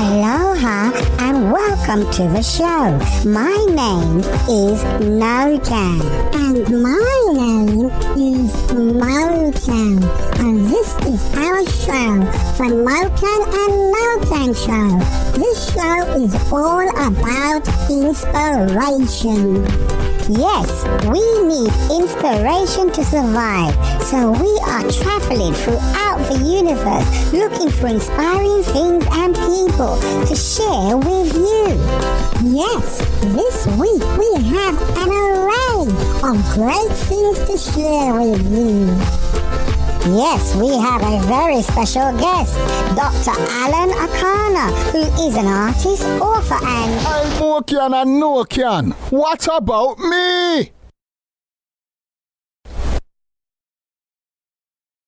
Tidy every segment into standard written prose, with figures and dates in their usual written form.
Aloha and welcome to the show. My name is Nokan. And my name is Mokan. And this is our show, the Mokan and Nokan Show. This show is all about inspiration. Yes, we need inspiration to survive, so we are traveling throughout the universe looking for inspiring things and people to share with you. Yes, this week we have an array of great things to share with you. Yes, we have a very special guest, Dr. Alan Akana, who is an artist, author and... I'm Mokan and Nokan. What about me?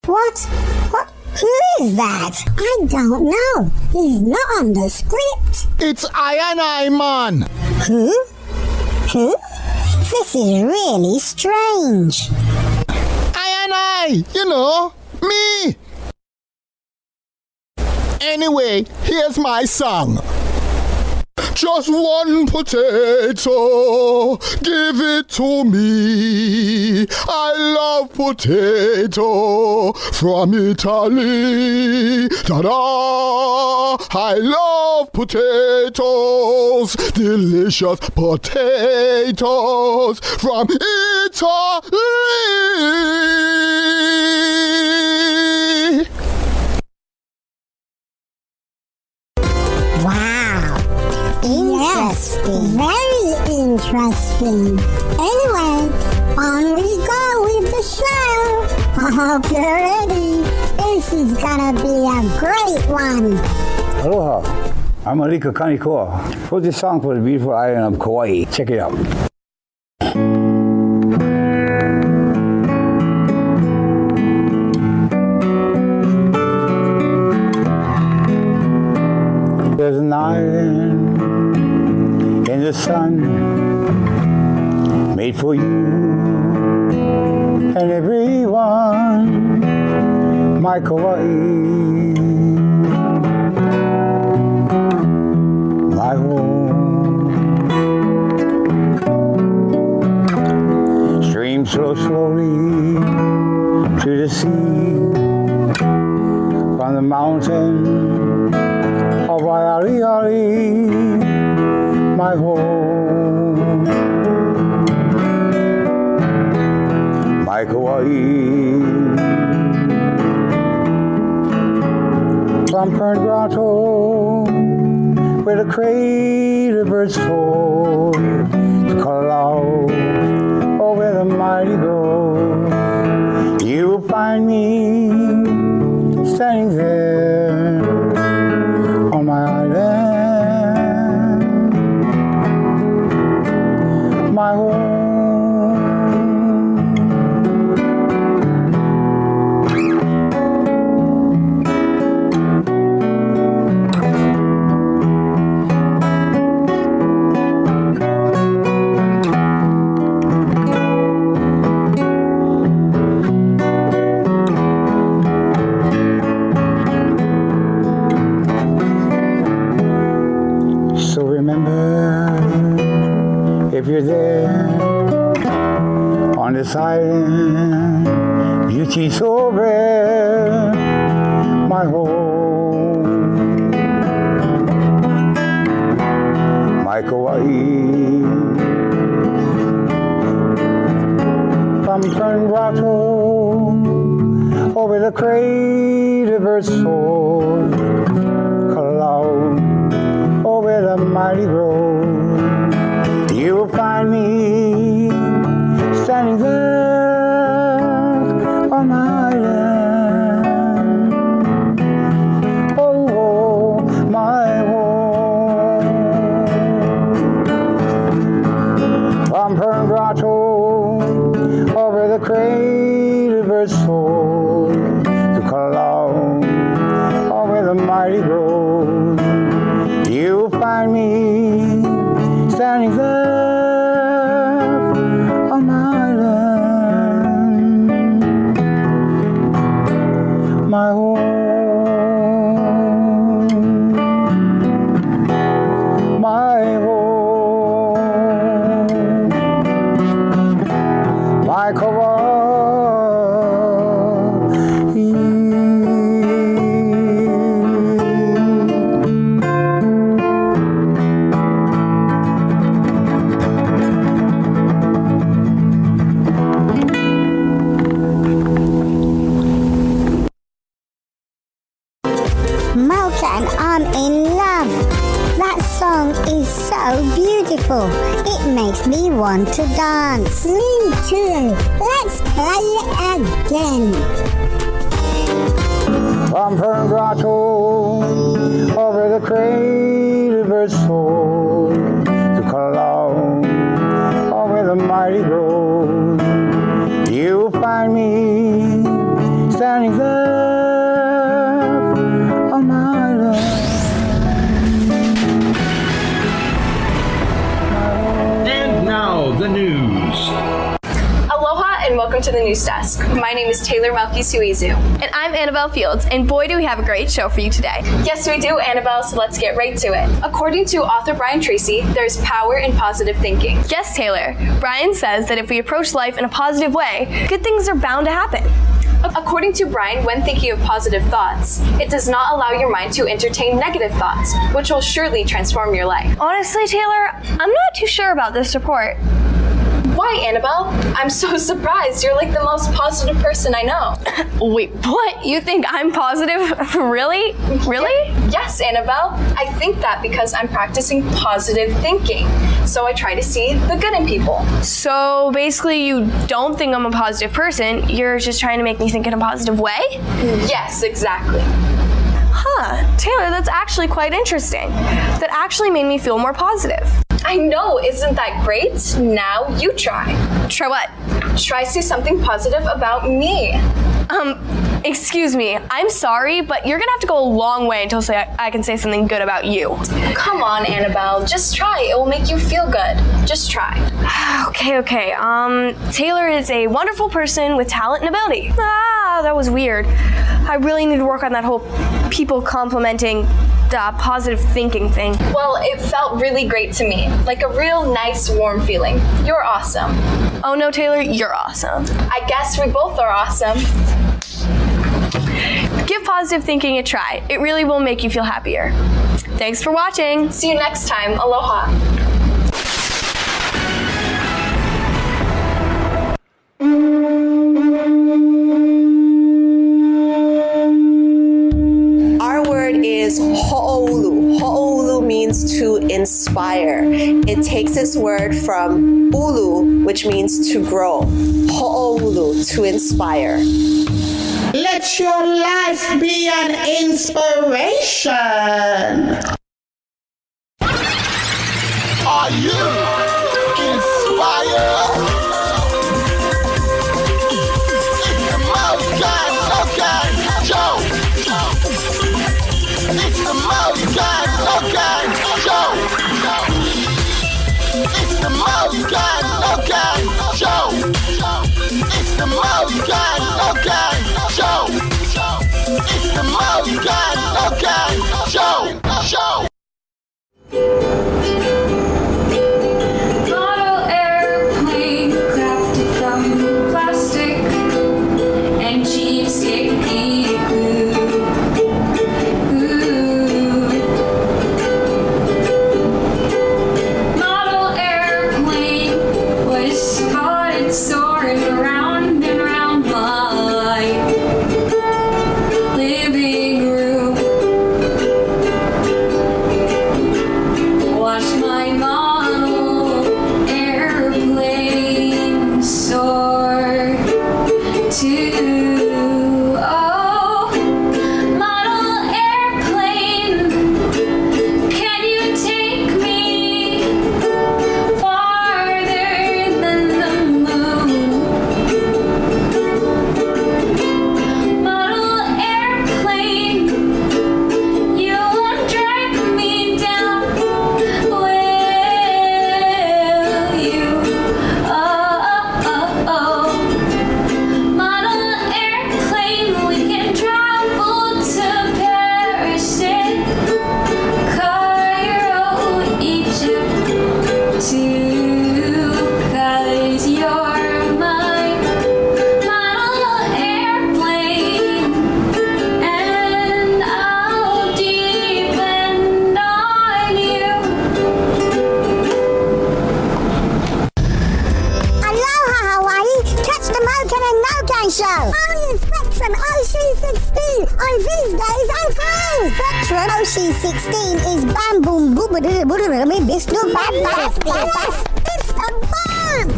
What? Who is that? I don't know. He's not on the script. It's I, man. Who? This is really strange. I, you know, me. Anyway, here's my song. Just one potato, give it to me. I love potato from Italy. Ta-da! I love potatoes, delicious potatoes from Italy. Wow. Interesting. Yes, very interesting. Anyway, on we go with the show. I hope you're ready. This is gonna be a great one. Aloha, I'm Alika Kanikoa. Wrote this song for the beautiful island of Kauai. Check it out. There's an island in the sun made for you and everyone, my Kauai, my home. Streams flow slowly to the sea from the mountain of Waiariari, my home, my Kauai. From Fern Grotto, where the crater birds soar, to Kalau, or where the mighty grow, you will find me standing there on my island, my home. So remember, if you're there on this island, beauty so rare, my home, my Kauai. From Fern Grotto, over the crater birds soar, Kalau, over the mighty road, you will find me standing there on my island. Oh, my home. mighty grove, you'll find me standing there on my land, my home, my home, my Kauai. Mokan, I'm in love. That song is so beautiful. It makes me want to dance. Me too. Let's play it again. From Fern Grotto over the cradle bird's soul to Cologne over the mighty grove, you'll find me standing there on my land. And now the news. Aloha and welcome to the news desk. My name is Taylor Malki-Suizu. And I'm Annabelle Fields, and boy do we have a great show for you today. Yes, we do, Annabelle, so let's get right to it. According to author Brian Tracy, there's power in positive thinking. Yes, Taylor. Brian says that if we approach life in a positive way, good things are bound to happen. According to Brian, when thinking of positive thoughts, it does not allow your mind to entertain negative thoughts, which will surely transform your life. Honestly, Taylor, I'm not too sure about this report. Why, Annabelle? I'm so surprised. You're like the most positive person I know. Wait, what? You think I'm positive? Really? Really? Yes, Annabelle. I think that because I'm practicing positive thinking. So I try to see the good in people. So basically you don't think I'm a positive person, you're just trying to make me think in a positive way? Yes, exactly. Huh, Taylor, that's actually quite interesting. That actually made me feel more positive. I know, isn't that great? Now you try. Try what? Try say something positive about me. Excuse me, I'm sorry, but you're gonna have to go a long way until I can say something good about you. Come on, Annabelle, just try. It will make you feel good. Just try. Okay. Taylor is a wonderful person with talent and ability. That was weird. I really need to work on that whole people complimenting positive thinking thing. Well, it felt really great to me. Like a real nice, warm feeling. You're awesome. Oh no, Taylor, you're awesome. I guess we both are awesome. Give positive thinking a try. It really will make you feel happier. Thanks for watching. See you next time. Aloha. Our word is ho'olu. Ho'olu means to inspire. It takes its word from ulu, which means to grow. Ho'olu, to inspire. Let your life be an inspiration. Are you inspired? It's the Mokan Nokan show. It's the Mokan Nokan show. It's the Mokan Nokan show. It's the Mokan Nokan show. It's the Mokan Nokan show. Model airplane crafted from plastic and cheap sticky glue. Model airplane was spotted soaring around and around my living room. OC16 is bam boom boom this no bam bam.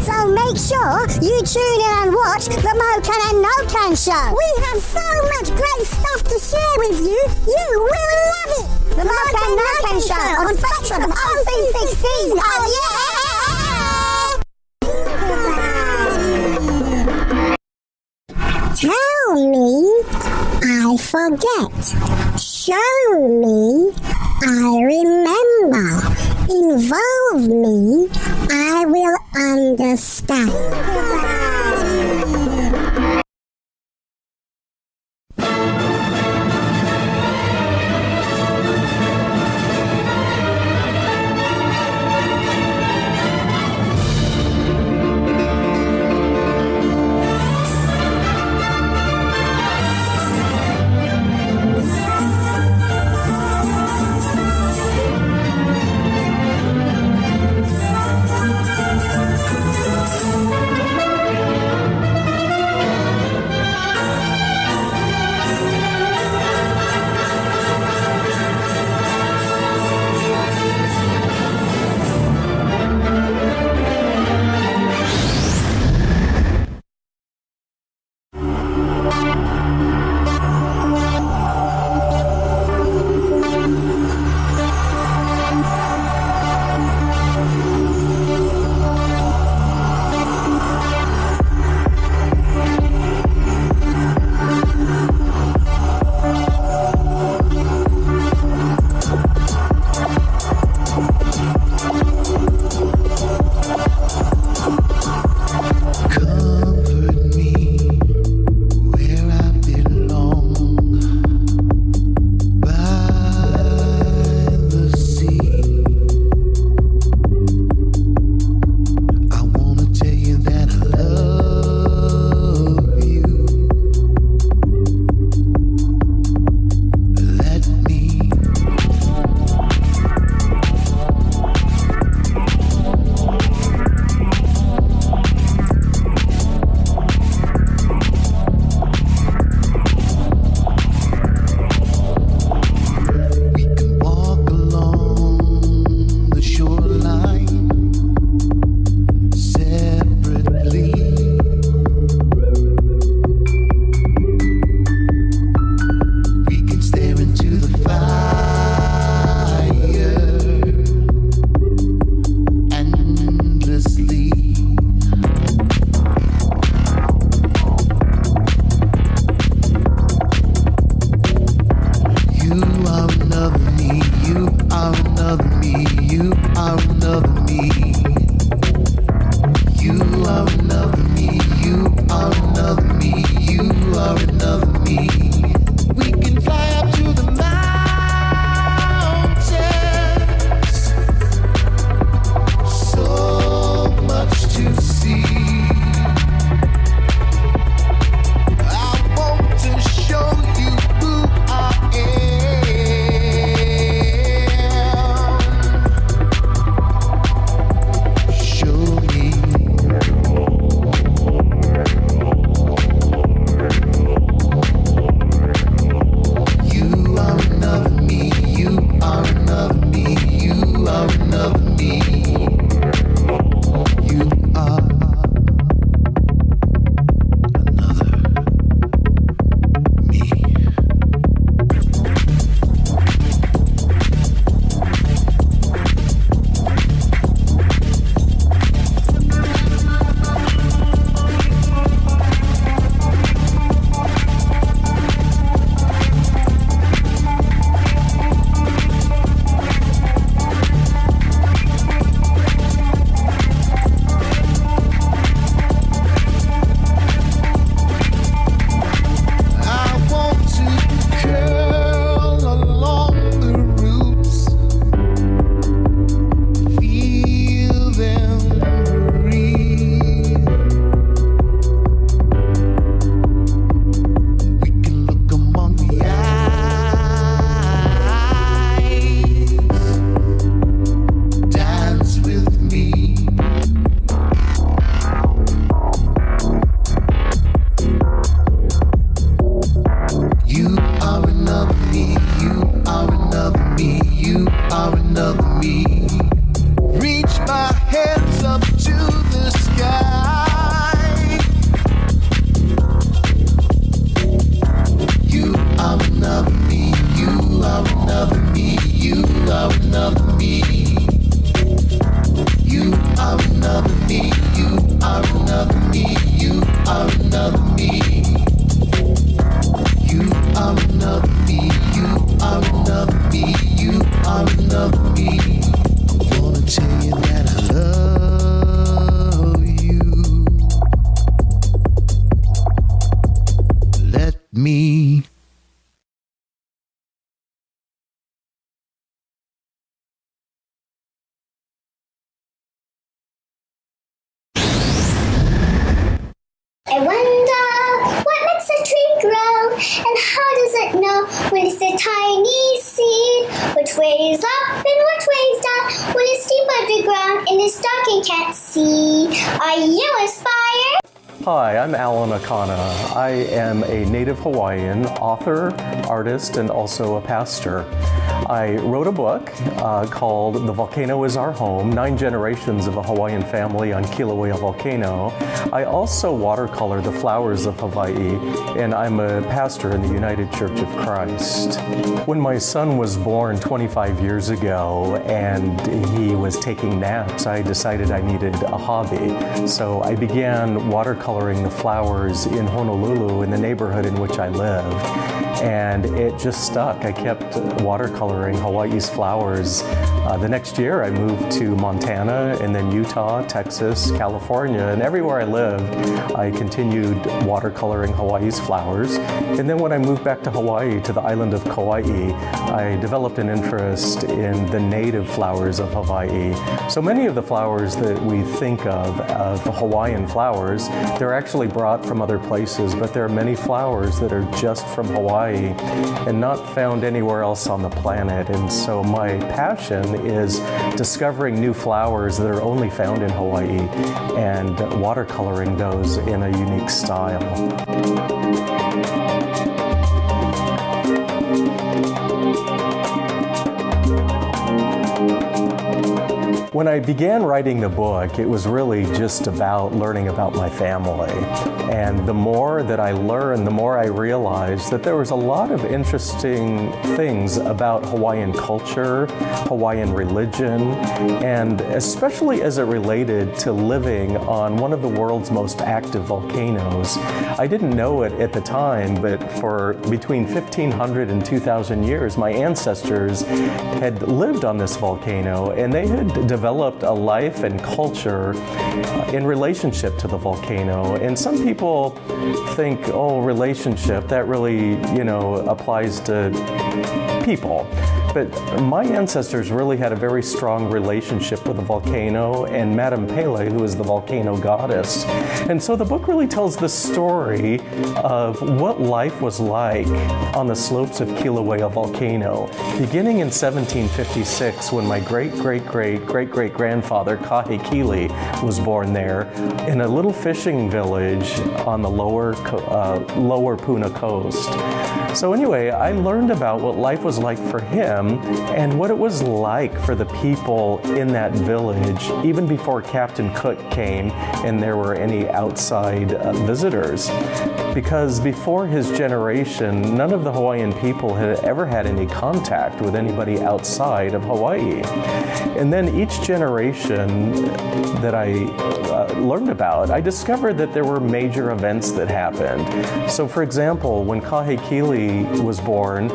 So make sure you tune in and watch the Mokan and Nokan show. We have so much great stuff to share with you. You will love it. The Mokan Nokan show on Spectrum OC16. Oh yeah! Tell me, I forget. Show me, I remember. Involve me, I will understand. are another me. You are another me. You are another me. You are another me. I wanna tell you that I love you. Let me. I wonder what makes a tree grow, and how does it know when it's a tiny seed? Which way is up and which way is down? When it's deep underground and it's dark and can't see. Are you inspired? Hi, I'm Alan Akana. I am a native Hawaiian author, artist, and also a pastor. I wrote a book called The Volcano is Our Home, 9 Generations of a Hawaiian Family on Kilauea Volcano. I also watercolor the flowers of Hawaii, and I'm a pastor in the United Church of Christ. When my son was born 25 years ago and he was taking naps, I decided I needed a hobby. So I began watercoloring the flowers in Honolulu, in the neighborhood in which I live. And it just stuck. I kept watercoloring Hawaii's flowers. The next year I moved to Montana and then Utah, Texas, California, and everywhere I lived I continued watercoloring Hawaii's flowers. And then when I moved back to Hawaii, to the island of Kauai, I developed an interest in the native flowers of Hawaii. So many of the flowers that we think of Hawaiian flowers, they're actually brought from other places, but there are many flowers that are just from Hawaii and not found anywhere else on the planet. And so my passion is discovering new flowers that are only found in Hawaii and watercoloring those in a unique style. When I began writing the book, it was really just about learning about my family. And the more that I learned, the more I realized that there was a lot of interesting things about Hawaiian culture, Hawaiian religion, and especially as it related to living on one of the world's most active volcanoes. I didn't know it at the time, but for between 1,500 and 2,000 years, my ancestors had lived on this volcano, and they had developed a life and culture in relationship to the volcano. And some people think, oh, relationship, that really, applies to people. But my ancestors really had a very strong relationship with the volcano and Madame Pele, who is the volcano goddess. And so the book really tells the story of what life was like on the slopes of Kilauea volcano, beginning in 1756 when my great-great-great-great-great-grandfather Kahekili was born there in a little fishing village on the lower Puna coast. So anyway, I learned about what life was like for him and what it was like for the people in that village, even before Captain Cook came and there were any outside visitors. Because before his generation, none of the Hawaiian people had ever had any contact with anybody outside of Hawaii. And then each generation that I learned about, I discovered that there were major events that happened. So for example, when Kahekili was born,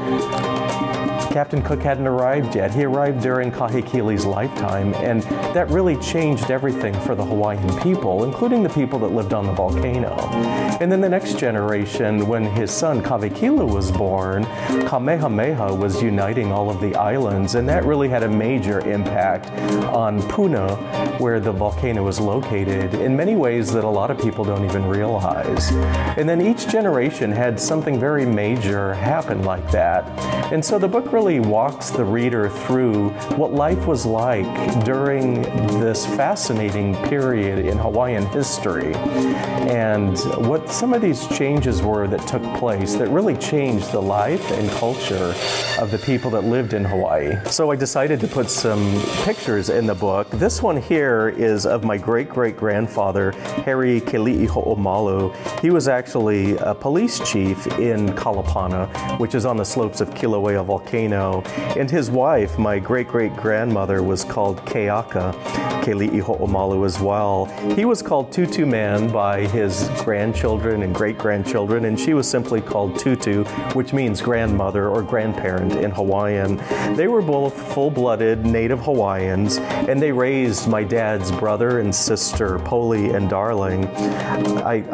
Captain Cook hadn't arrived yet. He arrived during Kahekili's lifetime, and that really changed everything for the Hawaiian people, including the people that lived on the volcano. And then the next generation, when his son Kawekila was born, Kamehameha was uniting all of the islands, and that really had a major impact on Puna, where the volcano is located, in many ways that a lot of people don't even realize. And then each generation had something very major happen like that. And so the book really walks the reader through what life was like during this fascinating period in Hawaiian history, and what some of these changes were that took place that really changed the life and culture of the people that lived in Hawaii. So I decided to put some pictures in the book. This one here is of my great-great-grandfather, Harry Keli'i Ho'omalu. He was actually a police chief in Kalapana, which is on the slopes of Kilauea volcano. know. And his wife, my great-great-grandmother, was called Keaka, Keli'i Ho'omalu as well. He was called Tutu Man by his grandchildren and great-grandchildren, and she was simply called Tutu, which means grandmother or grandparent in Hawaiian. They were both full-blooded native Hawaiians, and they raised my dad's brother and sister, Poli and Darling.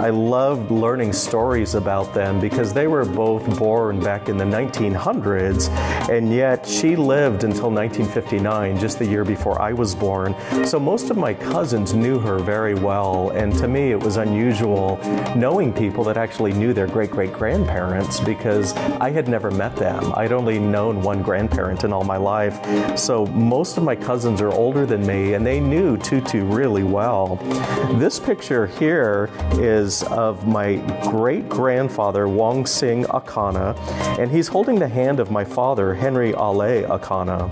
I loved learning stories about them because they were both born back in the 1900s, and yet she lived until 1959, just the year before I was born. So most of my cousins knew her very well, and to me it was unusual knowing people that actually knew their great-great-grandparents because I had never met them. I'd only known one grandparent in all my life. So most of my cousins are older than me, and they knew Tutu really well. This picture here is of my great-grandfather, Wong Sing Akana, and he's holding the hand of my father, Henry Ale Akana.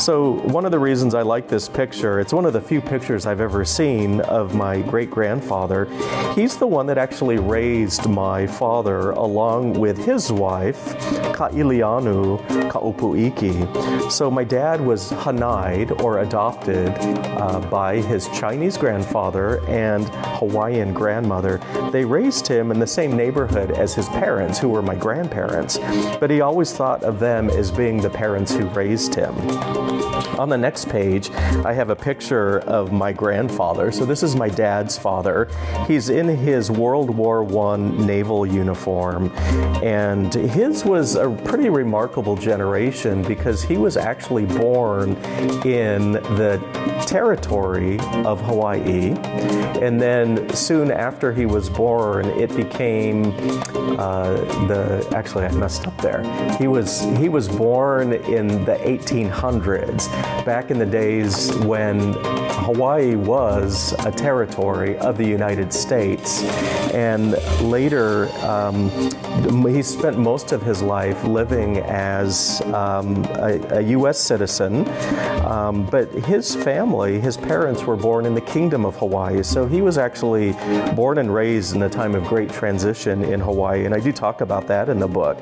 So one of the reasons I like this picture, it's one of the few pictures I've ever seen of my great-grandfather. He's the one that actually raised my father along with his wife, Ka'ilianu Ka'upuiki. So my dad was hanai'd or adopted by his Chinese grandfather and Hawaiian grandmother. They raised him in the same neighborhood as his parents, who were my grandparents, but he always thought of them as being the parents who raised him. On the next page, I have a picture of my grandfather. So this is my dad's father. He's in his World War I naval uniform, and his was a pretty remarkable generation because he was actually born in the territory of Hawaii, and then soon after he was born, it became actually I messed up there. He was born in the 1800s, back in the days when Hawaii was a territory of the United States, and later he spent most of his life living as a U.S. citizen, but his family, his parents were born in the Kingdom of Hawaii, so he was actually born and raised in a time of great transition in Hawaii, and I do talk about that in the book.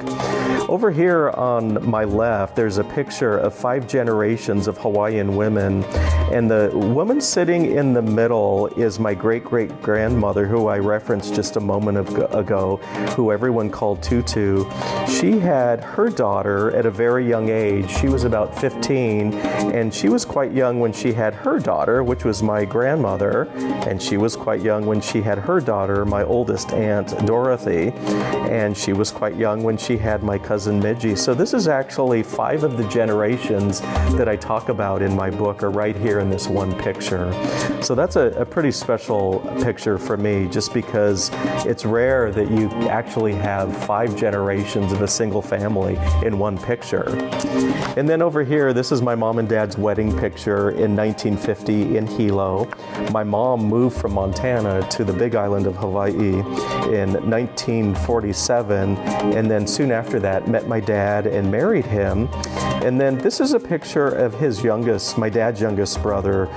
Over here on my left, there's a picture of 5 generations of Hawaiian women, and the woman sitting in the middle is my great-great-grandmother, who I referenced just a moment ago, who everyone called Tutu. She had her daughter at a very young age. She was about 15, and she was quite young when she had her daughter, which was my grandmother, and she was quite young when she had her daughter, my oldest aunt, Dorothy, and she was quite young when she had my cousin Midgie. So this is actually 5 of the generations that I talk about in my book are right here in this one picture. So that's a pretty special picture for me, just because it's rare that you actually have 5 generations of a single family in one picture. And then over here, this is my mom and dad's wedding picture in 1950 in Hilo. My mom moved from Montana to the Big Island of Hawaii in 1947, and then soon after that met my dad and married him. And then this is a picture of his youngest, my dad's youngest brother,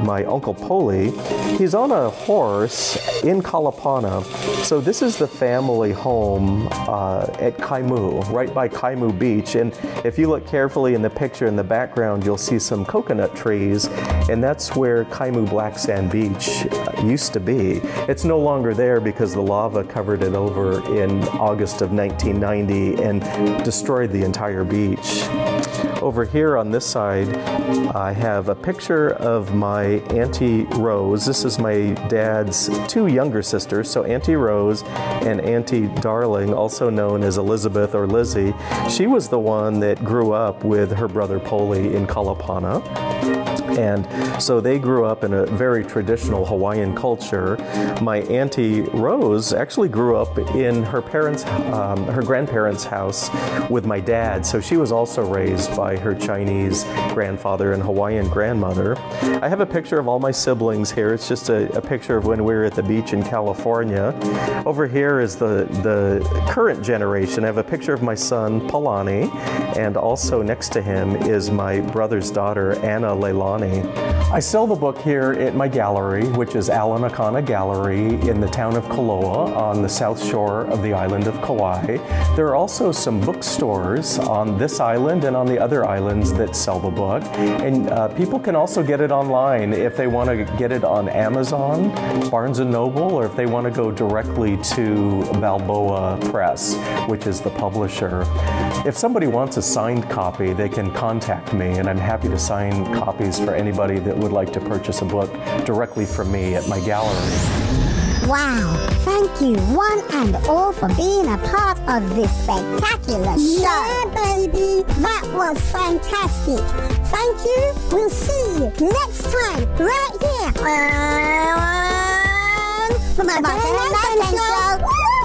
my Uncle Poli. He's on a horse in Kalapana. So this is the family home at Kaimu, right by Kaimu Beach. And if you look carefully in the picture in the background, you'll see some coconut trees, and that's where Kaimu Black Sand Beach used to be. It's no longer there because the lava covered it over in August of 1990 and destroyed the entire beach. Over here on this side, I have a picture of my Auntie Rose. This is my dad's 2 younger sisters, so Auntie Rose and Auntie Darling, also known as Elizabeth or Lizzie. She was the one that grew up with her brother Poli in Kalapana. And so they grew up in a very traditional Hawaiian culture. My Auntie Rose actually grew up in her grandparents' house with my dad. So she was also raised by by her Chinese grandfather and Hawaiian grandmother. I have a picture of all my siblings here. It's just a picture of when we were at the beach in California. Over here is the current generation. I have a picture of my son, Palani, and also next to him is my brother's daughter, Anna Leilani. I sell the book here at my gallery, which is Alanakana Gallery in the town of Koloa on the south shore of the island of Kauai. There are also some bookstores on this island and on the other islands that sell the book. And people can also get it online if they want to get it on Amazon, Barnes & Noble, or if they want to go directly to Balboa Press, which is the publisher. If somebody wants a signed copy, they can contact me, and I'm happy to sign copies for anybody that would like to purchase a book directly from me at my gallery. Wow, thank you one and all for being a part of this spectacular show. Yeah, baby, that was fantastic. Thank you. We'll see you next time right here on the Mokan Nokan Show.